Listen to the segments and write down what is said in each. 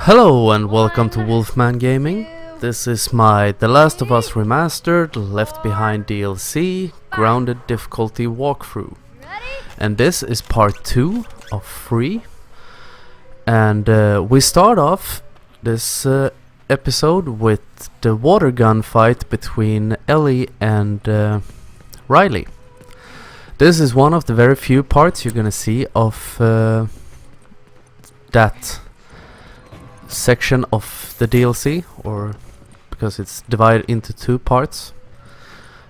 Hello and welcome to Wolfman Gaming. This is my The Last of Us Remastered Left Behind DLC Grounded difficulty walkthrough. And this is part 2 of 3. And we start off this episode with the water gun fight between Ellie and Riley. This is one of the very few parts you're gonna see of that section of the DLC, or because it's divided into 2 parts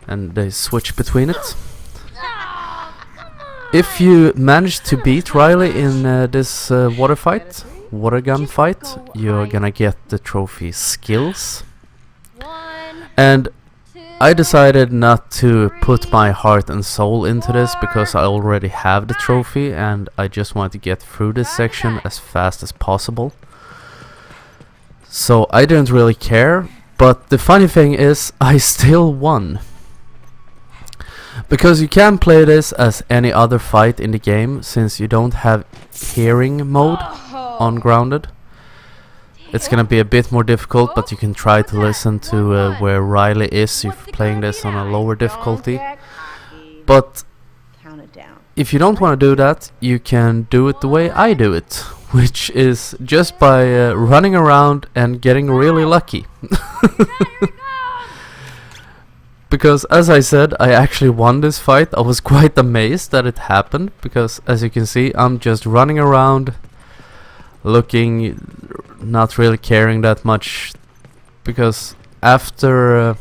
and they switch between it. If you manage to beat Riley in this water gun fight, you're gonna get the trophy skills. And I decided not to put my heart and soul into this because I already have the trophy and I just want to get through this section as fast as possible. So I didn't really care, but the funny thing is I still won. Because you can play this as any other fight in the game, since you don't have hearing mode on Grounded. It's gonna be a bit more difficult, but you can try to listen to where Riley is if you're playing this on a lower difficulty. But if you don't want to do that, you can do it the way I do it, which is just by running around and getting really lucky. Because as I said, I actually won this fight. I was quite amazed that it happened, because as you can see, I'm just running around looking, not really caring that much, because after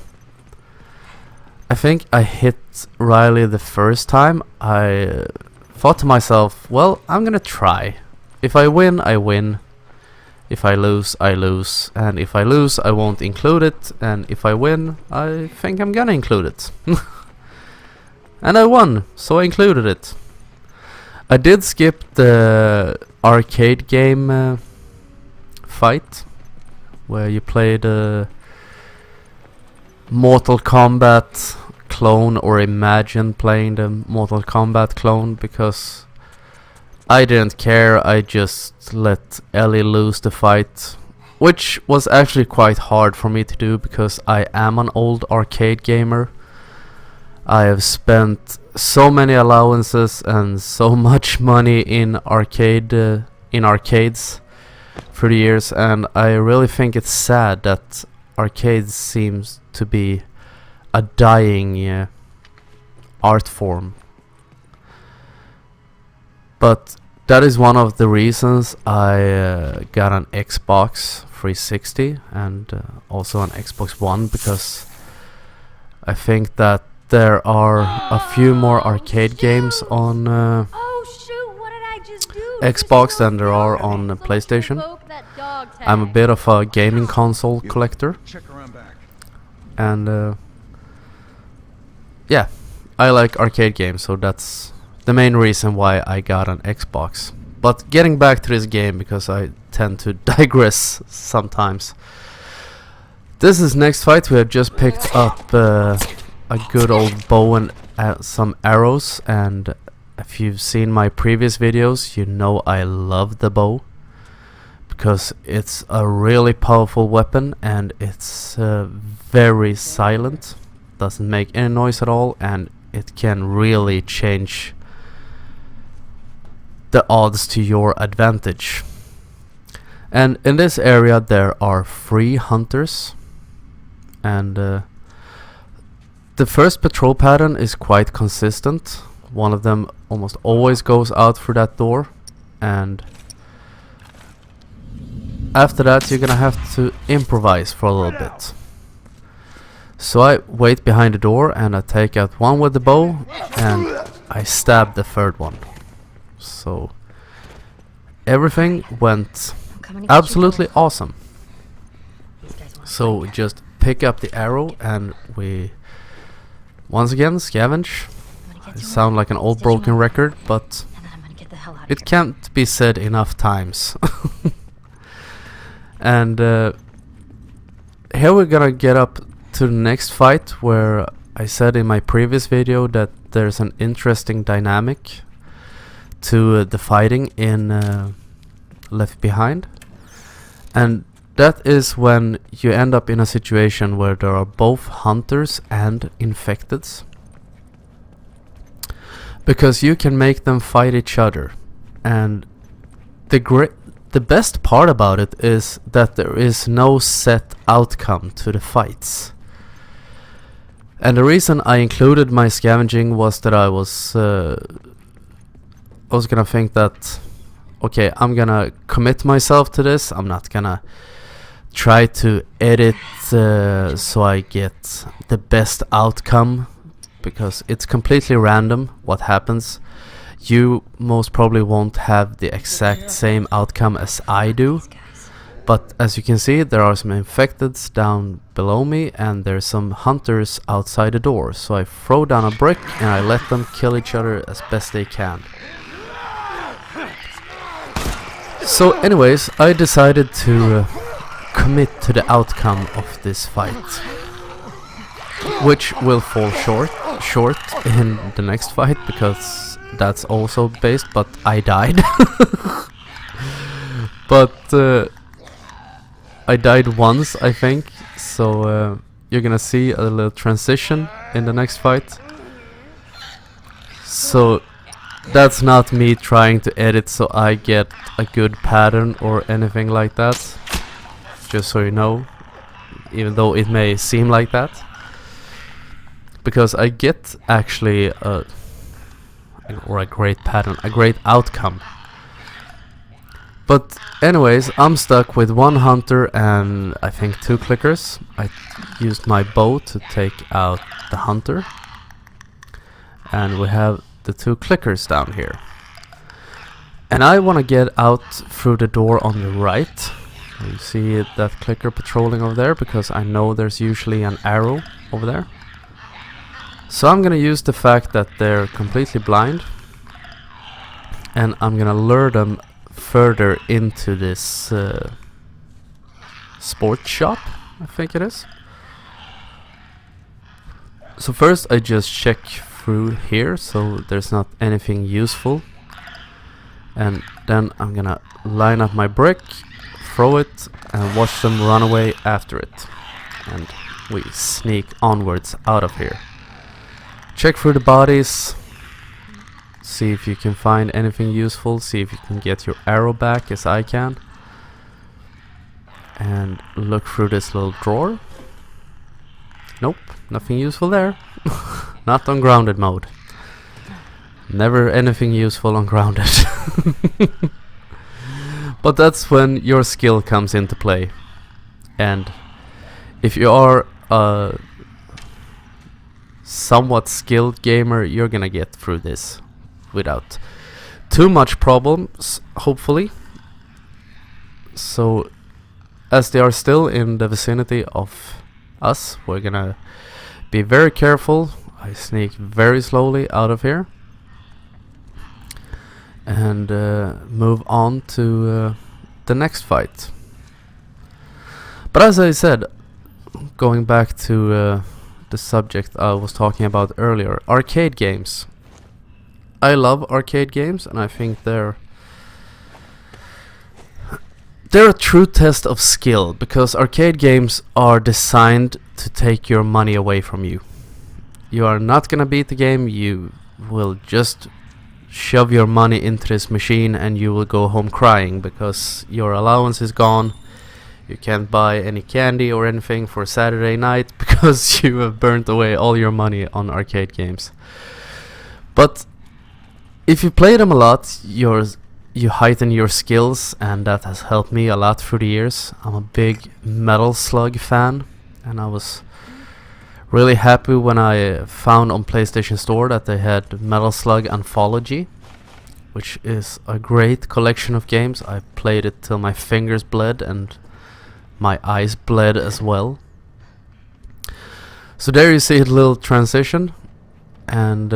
I think I hit Riley the first time, I thought to myself, well, I'm gonna try. If I win, I win. If I lose, I lose. And if I lose, I won't include it. And if I win, I think I'm gonna include it. And I won, so I included it. I did skip the arcade game fight, where you played a Mortal Kombat clone, or imagine playing the Mortal Kombat clone, because I didn't care. I just let Ellie lose the fight, which was actually quite hard for me to do because I am an old arcade gamer. I have spent so many allowances and so much money in arcades for the years, and I really think it's sad that arcades seems to be a dying art form. But that is one of the reasons I got an Xbox 360 and also an Xbox One, because I think that there are a few more arcade games on Xbox than there are on PlayStation. I'm a bit of a gaming console collector, and yeah, I like arcade games, so that's the main reason why I got an Xbox. But getting back to this game, because I tend to digress sometimes. This is next fight. We have just picked up a good old bow and some arrows, and if you've seen my previous videos, you know I love the bow, because it's a really powerful weapon and it's very silent, doesn't make any noise at all, and it can really change the odds to your advantage. And in this area there are 3 hunters, and the first patrol pattern is quite consistent. One of them almost always goes out through that door, and after that you're gonna have to improvise for a little bit. So I wait behind the door and I take out one with the bow and I stab the third one. So everything went absolutely awesome. So we just pick up the arrow and we once again scavenge. I sound like an old broken record, but it can't be said enough times. And here we're gonna get up to the next fight, where I said in my previous video that there's an interesting dynamic to the fighting in Left Behind. And that is when you end up in a situation where there are both hunters and infecteds, because you can make them fight each other. And the best part about it is that there is no set outcome to the fights. And the reason I included my scavenging was that I was gonna think that, okay, I'm gonna commit myself to this. I'm not gonna try to edit so I get the best outcome, because it's completely random what happens. You most probably won't have the exact same outcome as I do. But as you can see, there are some infecteds down below me, and there's some hunters outside the door. So I throw down a brick and I let them kill each other as best they can. So anyways, I decided to commit to the outcome of this fight, which will fall short in the next fight, because that's also based, but I died. But I died once, I think, so you're gonna see a little transition in the next fight. So that's not me trying to edit so I get a good pattern or anything like that, just so you know, even though it may seem like that, because I get actually a great pattern, a great outcome. But anyways, I'm stuck with one hunter and I think 2 clickers. I used my bow to take out the hunter, and we have the 2 clickers down here. And I want to get out through the door on the right. You see that clicker patrolling over there, because I know there's usually an arrow over there. So I'm gonna use the fact that they're completely blind, and I'm gonna lure them further into this sports shop, I think it is. So first I just check through here so there's not anything useful, and then I'm gonna line up my brick, throw it, and watch them run away after it. And we sneak onwards out of here. Check through the bodies, see if you can find anything useful, see if you can get your arrow back as I can, and look through this little drawer. Nope, nothing useful there. Not on grounded mode. Never anything useful on grounded. But that's when your skill comes into play, and if you are a somewhat skilled gamer, you're gonna get through this without too much problems, hopefully. So as they are still in the vicinity of us, we're gonna be very careful. I sneak very slowly out of here and move on to the next fight. But as I said, going back to the subject I was talking about earlier, arcade games. I love arcade games, and I think they're a true test of skill, because arcade games are designed to take your money away from you. You are not gonna beat the game, you will just shove your money into this machine and you will go home crying because your allowance is gone. You can't buy any candy or anything for Saturday night because you have burnt away all your money on arcade games. But if you play them a lot, you heighten your skills, and that has helped me a lot through the years. I'm a big Metal Slug fan, and I was really happy when I found on PlayStation Store that they had Metal Slug Anthology, which is a great collection of games. I played it till my fingers bled and my eyes bled as well. So there you see a little transition, and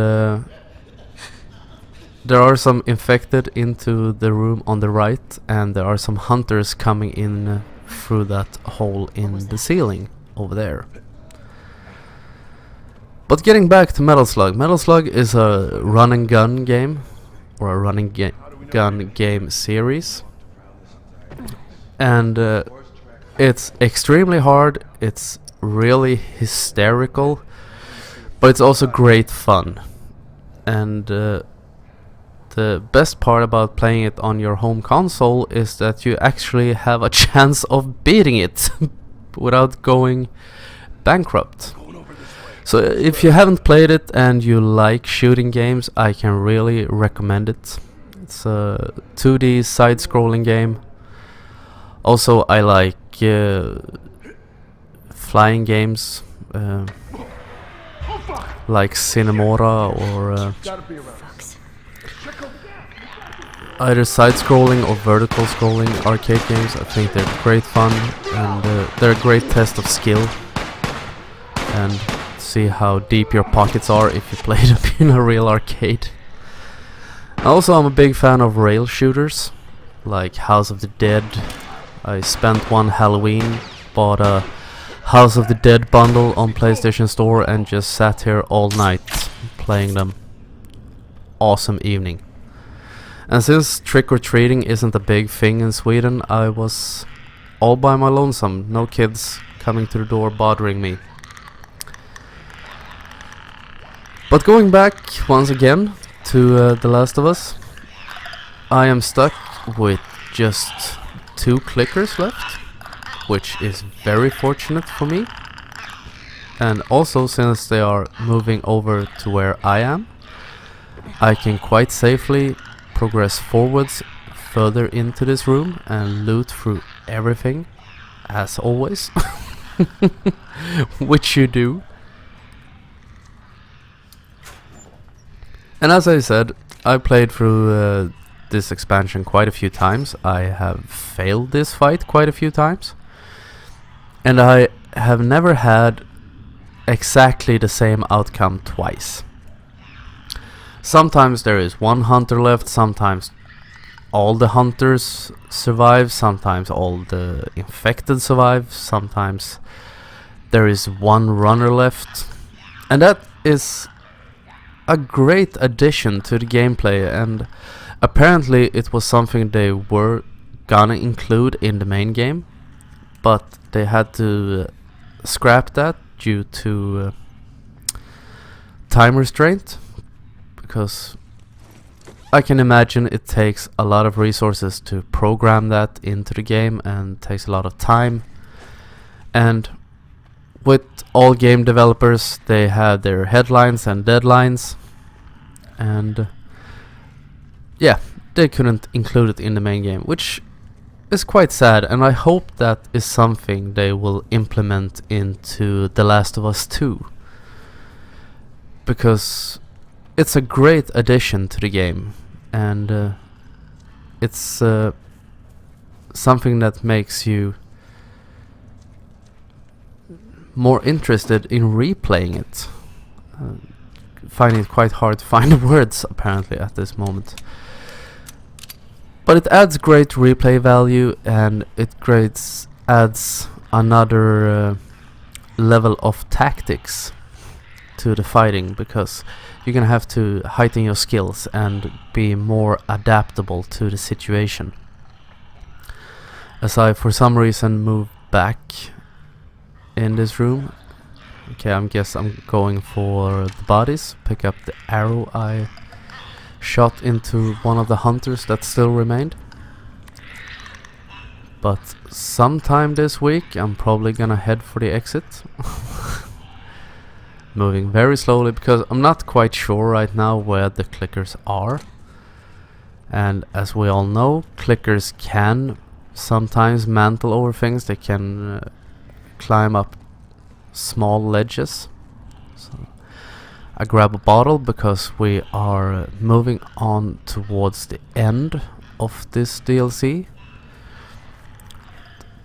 there are some infected into the room on the right, and there are some hunters coming in through that hole in the ceiling over there. But getting back to Metal Slug. Metal Slug is a run and gun game, or a gun game series. and it's extremely hard. It's really hysterical, but it's also great fun. And the best part about playing it on your home console is that you actually have a chance of beating it without going bankrupt. So if you haven't played it and you like shooting games, I can really recommend it. It's a 2D side-scrolling game. Also, I like flying games, like Cinemora or either side-scrolling or vertical scrolling arcade games. I think they're great fun, and they're a great test of skill and see how deep your pockets are if you play them in a real arcade. Also, I'm a big fan of rail shooters like House of the Dead. I spent one Halloween, bought a House of the Dead bundle on PlayStation Store and just sat here all night playing them. Awesome evening. And since trick-or-treating isn't a big thing in Sweden, I was all by my lonesome. No kids coming to the door bothering me. But going back once again to The Last of Us, I am stuck with just 2 clickers left, which is very fortunate for me. And also, since they are moving over to where I am, I can quite safely progress forwards further into this room and loot through everything, as always. Which you do. And as I said, I played through this expansion quite a few times. I have failed this fight quite a few times. And I have never had exactly the same outcome twice. Sometimes there is one hunter left, sometimes all the hunters survive, sometimes all the infected survive, sometimes there is one runner left. And that is a great addition to the gameplay, and apparently it was something they were gonna include in the main game, but they had to scrap that due to time restraint, because I can imagine it takes a lot of resources to program that into the game and takes a lot of time. And with all game developers, they have their headlines and deadlines, and yeah, they couldn't include it in the main game, which is quite sad, and I hope that is something they will implement into The Last of Us 2, because it's a great addition to the game, and it's something that makes you more interested in replaying it. Finding it quite hard to find the words apparently at this moment. But it adds great replay value, and it adds another level of tactics to the fighting, because you're gonna have to heighten your skills and be more adaptable to the situation. As I for some reason move back in this room. Okay, I guess I'm going for the bodies. Pick up the arrow I shot into one of the hunters that still remained. But sometime this week I'm probably gonna head for the exit. Moving very slowly because I'm not quite sure right now where the clickers are. And as we all know, clickers can sometimes mantle over things. They can climb up small ledges. So I grab a bottle because we are moving on towards the end of this DLC.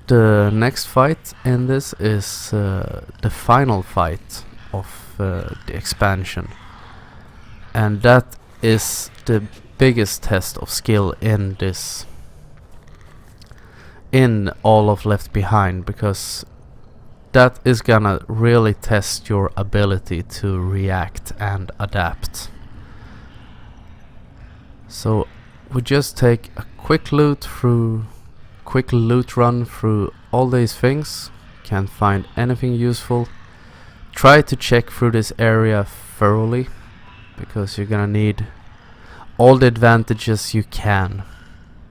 The next fight in this is the final fight of the expansion, and that is the biggest test of skill in this, in all of Left Behind, because that is gonna really test your ability to react and adapt. So we just take a quick loot through quick loot run through all these things. Can't find anything useful. Try to check through this area thoroughly, because you're gonna need all the advantages you can,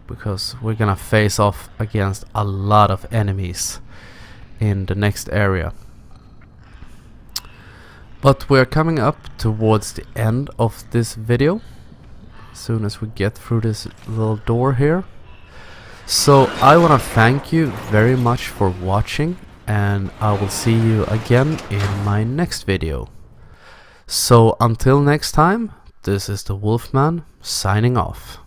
because we're gonna face off against a lot of enemies in the next area. But we're coming up towards the end of this video, as soon as we get through this little door here. So I wanna thank you very much for watching, and I will see you again in my next video. So until next time, this is the Wolfman signing off.